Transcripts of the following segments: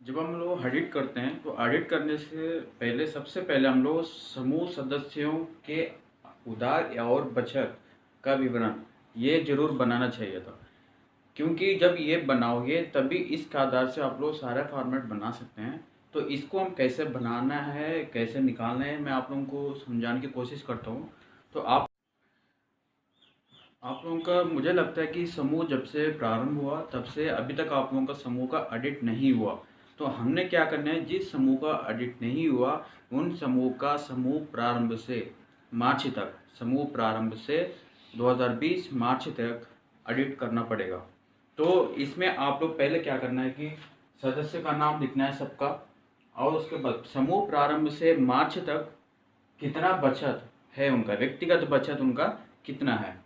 जब हम लोग ऑडिट करते हैं तो ऑडिट करने से पहले सबसे पहले हम लोग समूह सदस्यों के उधार और बचत का विवरण ये जरूर बनाना चाहिए था, क्योंकि जब ये बनाओगे तभी इसके आधार से आप लोग सारा फॉर्मेट बना सकते हैं। तो इसको हम कैसे बनाना है, कैसे निकालना है, मैं आप लोगों को समझाने की कोशिश करता हूँ। तो आप लोगों का मुझे लगता है कि समूह जब से प्रारंभ हुआ तब से अभी तक आप लोगों का समूह का ऑडिट नहीं हुआ। तो हमने क्या करना है, जिस समूह का ऑडिट नहीं हुआ उन समूह का समूह प्रारंभ से मार्च तक, समूह प्रारंभ से 2020 मार्च तक ऑडिट करना पड़ेगा। तो इसमें आप लोग पहले क्या करना है कि सदस्य का नाम लिखना है सबका, और उसके बाद समूह प्रारंभ से मार्च तक कितना बचत है उनका, व्यक्तिगत बचत उनका कितना है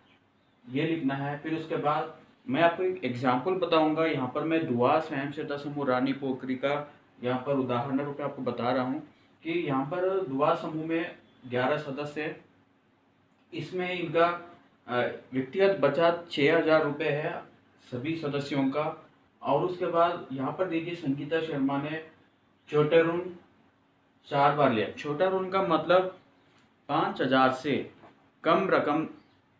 ये लिखना है। फिर उसके बाद मैं आपको एक एग्जाम्पल बताऊंगा। यहाँ पर मैं दुआ स्वयं सहायता समूह रानी पोखरी का यहाँ पर उदाहरण रूप में आपको बता रहा हूँ कि यहाँ पर दुआ समूह में 11 सदस्य है। इसमें इनका व्यक्तिगत बचत 6,000 रुपये है सभी सदस्यों का। और उसके बाद यहाँ पर देखिए संगीता शर्मा ने छोटे ऋण 4 बार लिया। छोटा ऋण का मतलब 5,000 से कम रकम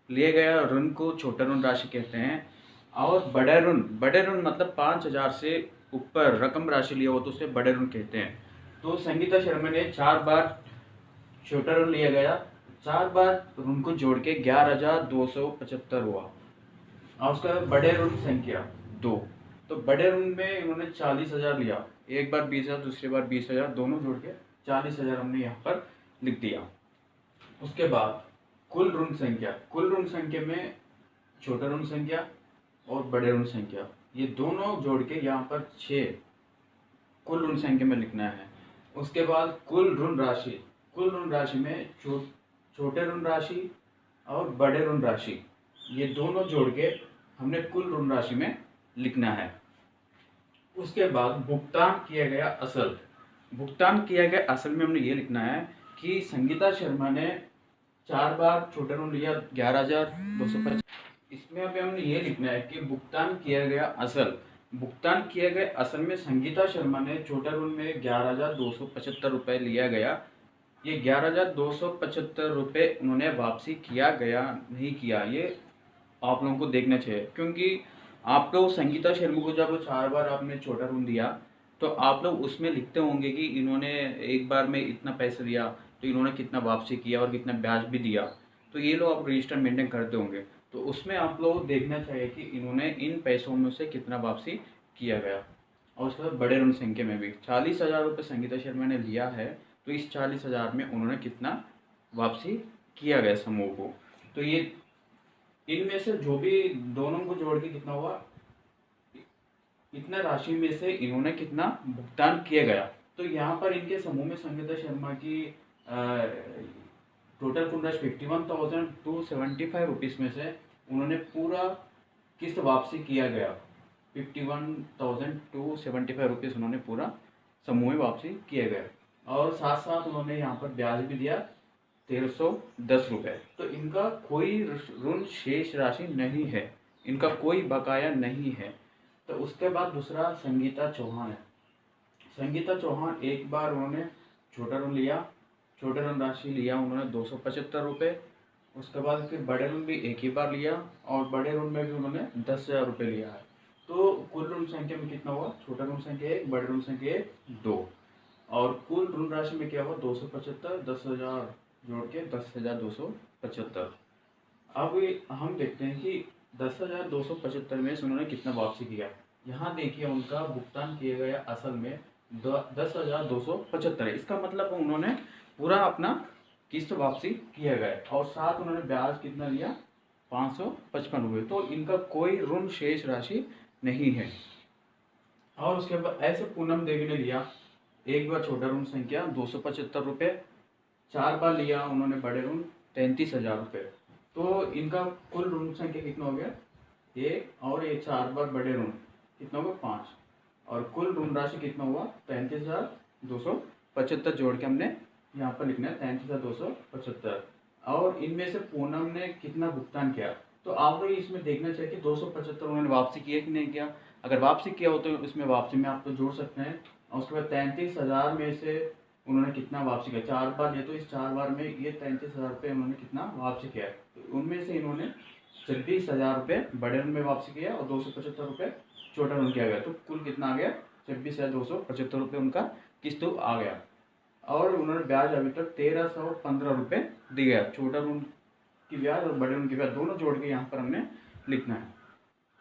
लिए गए ऋण को छोटा ऋण राशि कहते हैं। और बड़े ऋण मतलब 5,000 से ऊपर रकम राशि लिया हो तो उसे बड़े ऋण कहते हैं। तो संगीता शर्मा ने 4 बार छोटा ऋण लिया गया, 4 बार ऋण को जोड़ के 11,275 हुआ। और उसका बड़े ऋण संख्या 2। तो बड़े ऋण में इन्होंने 40,000 लिया, एक बार 20,000 दूसरी बार 20,000, दोनों जोड़ के 40,000 हमने यहाँ पर लिख दिया। उसके बाद कुल ऋण संख्या में छोटा ऋण संख्या और बड़े ऋण संख्या ये दोनों जोड़ के यहाँ पर 6 कुल ऋण संख्या में लिखना है। उसके बाद कुल ऋण राशि में छोटे ऋण राशि और बड़े ऋण राशि ये दोनों जोड़ के हमने कुल ऋण राशि में लिखना है। उसके बाद भुगतान किया गया असल में हमने ये लिखना है कि संगीता शर्मा ने 4 बार छोटा ऋण लिया 11,250। इसमें अभी हमने ये लिखना है कि भुगतान किया गया असल में संगीता शर्मा ने छोटा ऋण में 11,275 रुपये लिया गया। ये 11,275 रुपये उन्होंने वापसी किया गया नहीं किया, ये आप लोगों को देखना चाहिए। क्योंकि आप लोग संगीता शर्मा को जब 4 बार आपने छोटा ऋण दिया तो आप लोग उसमें लिखते होंगे कि इन्होंने एक बार में इतना पैसा दिया तो इन्होंने कितना वापसी किया और कितना ब्याज भी दिया। तो ये लोग आप रजिस्टर मेंटेन करते होंगे, तो उसमें आप लोग देखना चाहिए कि इन्होंने इन पैसों में से कितना वापसी किया गया। और उसके बाद बड़े ऋण संख्या में भी 40,000 रुपये संगीता शर्मा ने लिया है, तो इस 40,000 में उन्होंने कितना वापसी किया गया समूह को। तो ये इनमें से जो भी दोनों को जोड़ के कितना हुआ, इतना राशि में से इन्होंने कितना भुगतान किया गया। तो यहाँ पर इनके समूह में संगीता शर्मा की टोटल कुल राशि 51,275 रुपीज़ में से उन्होंने पूरा किस्त वापसी किया गया। 51,275 रुपीज़ उन्होंने पूरा समूह में वापसी किया गया। और साथ साथ उन्होंने यहाँ पर ब्याज भी दिया 1,310 रुपये। तो इनका कोई ऋण शेष राशि नहीं है, इनका कोई बकाया नहीं है। तो उसके बाद दूसरा संगीता चौहान है। संगीता चौहान एक बार उन्होंने छोटा ऋण राशि लिया उन्होंने 275 रुपये। उसके बाद फिर बड़े ऋण भी एक ही बार लिया और बड़े ऋण में भी उन्होंने 10,000 रुपये लिया है। तो कुल ऋण संख्या में कितना हुआ, छोटा ऋण संख्या 1, बड़े ऋण संख्या 2। और कुल ऋण राशि में क्या हुआ 275, 10,000 जोड़ के 10,275। अब हम देखते हैं कि 10,275 में से उन्होंने कितना वापसी किया। यहाँ देखिए उनका भुगतान किया गया असल में 10,275 है। इसका मतलब उन्होंने पूरा अपना किस्त वापसी किया गया और साथ उन्होंने ब्याज कितना लिया 555 रुपये। तो इनका कोई ऋण शेष राशि नहीं है। और उसके बाद ऐसे पूनम देवी ने लिया एक बार छोटा ऋण संख्या 275 रुपये, 4 बार लिया उन्होंने बड़े ऋण 33,000 रुपये। तो इनका कुल ऋण संख्या कितना हो गया 1, और ये 4 बार बड़े ऋण कितना होगा 5, और कुल ऋण राशि कितना हुआ 33,275 जोड़ के हमने यहाँ पर लिखना है 33,275। और इनमें से पूनम ने कितना भुगतान किया, तो आप लोग इसमें देखना चाहिए कि 275 उन्होंने वापसी किया कि नहीं किया। अगर वापसी किया हो तो इसमें वापसी में आप तो जोड़ सकते हैं और उसके बाद 33,000 में से उन्होंने कितना वापसी किया, 4 बार लिए, तो इस 4 बार में ये 33,000 रुपये उन्होंने कितना वापसी किया, तो उनमें से इन्होंने 26,000 रुपये बड़े ऋण में वापसी किया और 275 रुपये छोटा ऋण किया गया, तो कुल कितना आ गया 26,275 रुपये उनका किस्त आ गया। और उन्होंने ब्याज अभी तक 1,315 रुपये दिया, छोटा ऋण की ब्याज और बड़े ऋण की ब्याज दोनों जोड़ के यहाँ पर हमने लिखना है।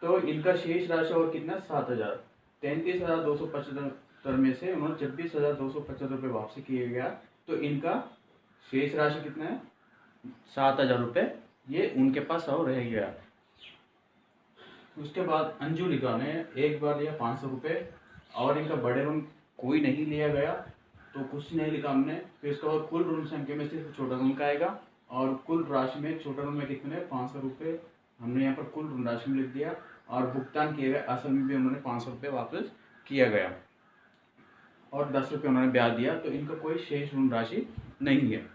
तो इनका शेष राशि और कितना 7,000, 33,275 में से उन्होंने 26,275 रुपये वापसी किए गया, तो इनका शेष राशि कितना है 7,000 रुपये, ये उनके पास और रह गया। उसके बाद अंजुलिका ने एक बार लिया 500 रुपये और इनका बड़े ऋण कोई नहीं लिया गया, तो कुछ नहीं लिखा हमने। फिर उसके बाद कुल ऋण संख्या में सिर्फ छोटा ऋण का आएगा और कुल राशि में छोटा ऋण में कितने 500 रुपये हमने यहाँ पर कुल ऋण राशि में लिख दिया, और भुगतान किए गए असल में भी उन्होंने 500 रुपये वापस किया गया और 10 रुपये उन्होंने ब्याज दिया, तो इनका कोई शेष ऋण राशि नहीं है।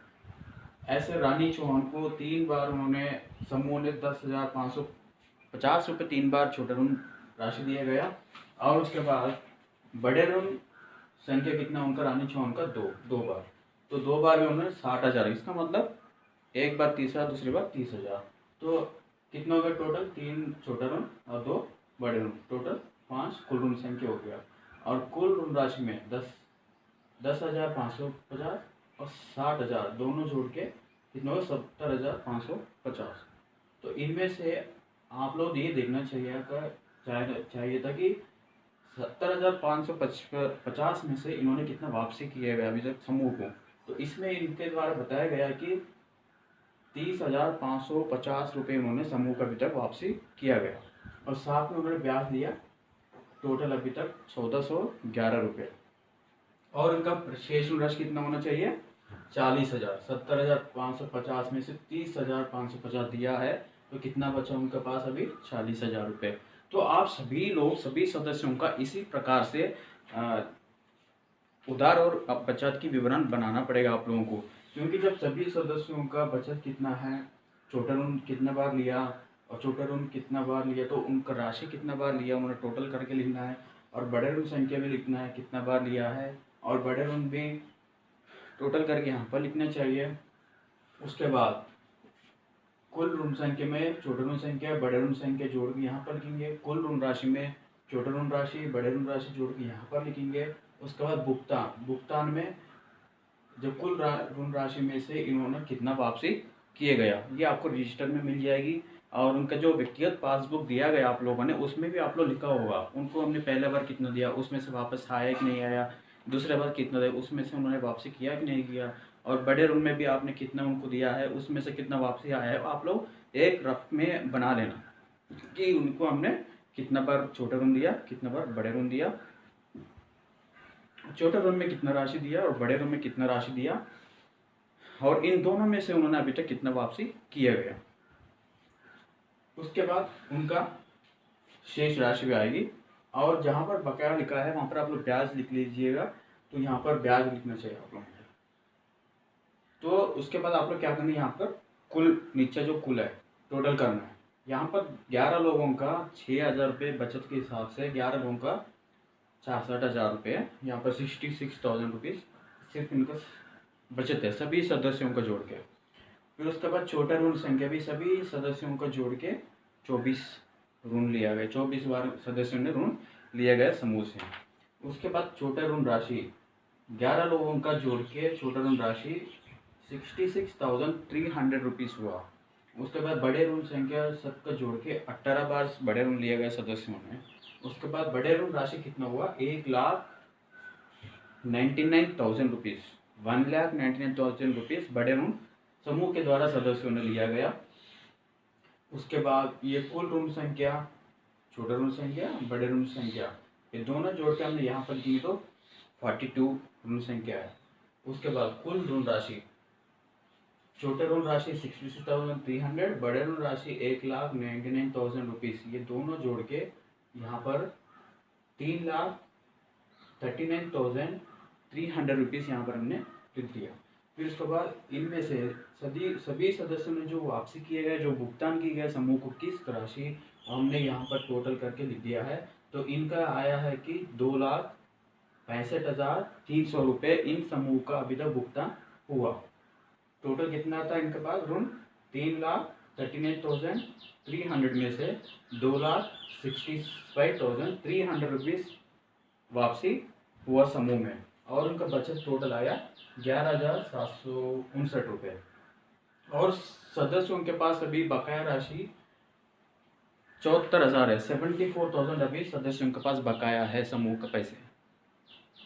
ऐसे रानी चौहान को 3 बार उन्होंने समूह ने 10,550 रुपये 3 बार छोटा ऋण राशि दिया गया, और उसके बाद बड़े ऋण संख्या कितना उनका रानी चौहान का दो बार, तो 2 बार में उन्होंने 60,000, इसका मतलब एक बार 30,000 दूसरी बार 30,000, तो कितना हो गया टोटल 3 छोटा ऋण और 2 बड़े ऋण, टोटल 5 कुल ऋण संख्या हो गया। और कुल ऋण राशि में 10,550 और 60,000 दोनों जोड़ के कितना होगा 70,550। तो इनमें से आप लोग ये देखना चाहिए था कि 70,550 में से इन्होंने कितना वापसी किया गया अभी तक समूह को, तो इसमें इनके द्वारा बताया गया कि 30,550 रुपये उन्होंने समूह का अभी तक वापसी किया गया, और साथ में उन्होंने ब्याज लिया टोटल अभी तक 1,411 रुपये, और इनका शेष राशि कितना होना चाहिए 40,000। 70,550 में से 30,550 दिया है, तो कितना बचा उनके पास अभी 40,000 रुपये। तो आप सभी लोग सभी सदस्यों का इसी प्रकार से उधार और बचत की विवरण बनाना पड़ेगा आप लोगों को, क्योंकि जब सभी सदस्यों का बचत कितना है, छोटा ऋण कितना बार लिया और छोटा ऋण कितना बार लिया, तो उनका राशि कितना बार लिया उन्होंने टोटल करके लिखना है, और बड़े ऋण संख्या भी लिखना है कितना बार लिया है, और बड़े ऋण भी टोटल करके यहाँ पर लिखना चाहिए। उसके बाद कुल ऋण संख्या में छोटे ऋण संख्या बड़े ऋण संख्या जोड़ के यहाँ पर लिखेंगे, कुल ऋण राशि में छोटे ऋण राशि बड़े ऋण राशि जोड़ के यहाँ पर लिखेंगे। उसके बाद भुगतान में जब कुल ऋण राशि में से इन्होंने कितना वापसी किए गया, ये आपको रजिस्टर में मिल जाएगी, और उनका जो व्यक्तिगत पासबुक दिया गया आप लोगों ने उसमें भी आप लोग लिखा होगा उनको हमने पहले बार कितना दिया, उसमें से वापस आया कि नहीं आया, दूसरे बार कितना दिया उसमें से उन्होंने वापसी किया कि नहीं किया, और बड़े ऋण में भी आपने कितना उनको दिया है उसमें से कितना वापसी आया है, आप लोग एक रफ में बना लेना कि उनको हमने कितना बार छोटा ऋण दिया कितना बार बड़े ऋण दिया, छोटे ऋण में कितना राशि दिया और बड़े ऋण में कितना राशि दिया, और इन दोनों में से उन्होंने अभी तक कितना वापसी किया गया। उसके बाद उनका शेष राशि भी आएगी, और जहाँ पर बकाया लिखा है वहाँ पर आप लोग ब्याज लिख लीजिएगा, तो यहाँ पर ब्याज लिखना चाहिए आप लोगों को। तो उसके बाद आप लोग क्या करना है, यहाँ पर कुल नीचे जो कुल है टोटल करना है, यहाँ पर 11 लोगों का 6,000 रुपये बचत के हिसाब से 11 लोगों का 66,000 रुपये, यहाँ पर 66,000 रुपीज़ सिर्फ इनका बचत है सभी सदस्यों का जोड़ के। फिर उसके बाद छोटा ऋण संख्या भी सभी सदस्यों का जोड़ के 24 ऋण लिया गया, 24 बार सदस्यों ने ऋण लिया गया समूह से। उसके बाद छोटा ऋण राशि 11 लोगों का जोड़ के छोटा ऋण राशि 66,300 रुपीज़ हुआ। उसके बाद बड़े ऋण संख्या सबका जोड़ के 18 बार बड़े ऋण लिया गया सदस्यों ने। उसके बाद बड़े ऋण राशि कितना हुआ 1,99,000 रुपीज़, 1,99,000 रुपीज़ बड़े ऋण समूह के द्वारा सदस्यों ने लिया गया। उसके बाद ये कुल ऋण संख्या छोटा ऋण संख्या बड़े ऋण संख्या ये दोनों जोड़ के हमने यहाँ पर की तो 42 ऋण संख्या है। उसके बाद कुल ऋण राशि छोटे ऋण राशि 66,300, बड़े ऋण राशि 1,99,000 रुपीज़, ये दोनों जोड़ के यहाँ पर 3,39,300 रुपीज़ यहाँ पर हमने लिख दिया। फिर उसके बाद इनमें से सभी सदस्यों ने जो वापसी किए गए जो भुगतान किए गए समूह को किस राशि हमने यहाँ पर टोटल करके लिख दिया है, तो इनका आया है कि 2,00,000 65,300 रुपये इन समूह का अभी तक भुगतान हुआ। टोटल कितना था इनके पास ऋण? 3,39,300 में से 2,65,300 रुपीज़ वापसी हुआ समूह में, और उनका बचत टोटल आया 11,759 रुपये। और सदस्यों के पास अभी बकाया राशि 74,000 है। 74,000 अभी सदस्यों के पास बकाया है समूह का पैसे।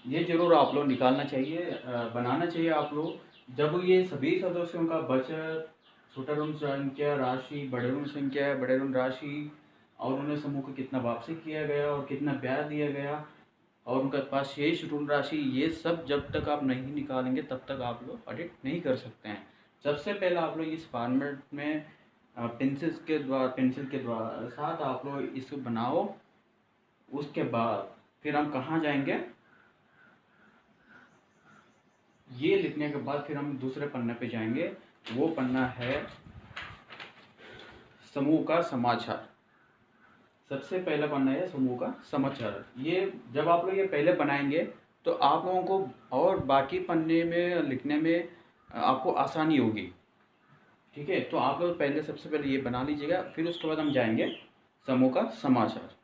ये जरूर आप लोग निकालना चाहिए, बनाना चाहिए आप लोग। जब ये सभी सदस्यों का बचत, छोटा ऋण संख्या राशि, बड़े ऋण संख्या, बड़े ऋण राशि, और उन्हें समूह को कितना वापसी किया गया और कितना ब्याज दिया गया, और उनके पास शेष ऋण राशि, ये सब जब तक आप नहीं निकालेंगे तब तक आप लोग ऑडिट नहीं कर सकते हैं। सबसे पहले आप लोग इस फॉर्मेट में पेंसिल के द्वारा साथ आप लोग इसको बनाओ। उसके बाद फिर हम कहाँ जाएंगे, ये लिखने के बाद फिर हम दूसरे पन्ने पे जाएंगे। वो पन्ना है समूह का समाचार। सबसे पहला पन्ना है समूह का समाचार। ये जब आप लोग ये पहले बनाएंगे तो आप लोगों को और बाकी पन्ने में लिखने में आपको आसानी होगी। ठीक है, तो आप लोग पहले सबसे पहले ये बना लीजिएगा, फिर उसके बाद हम जाएंगे समूह का समाचार।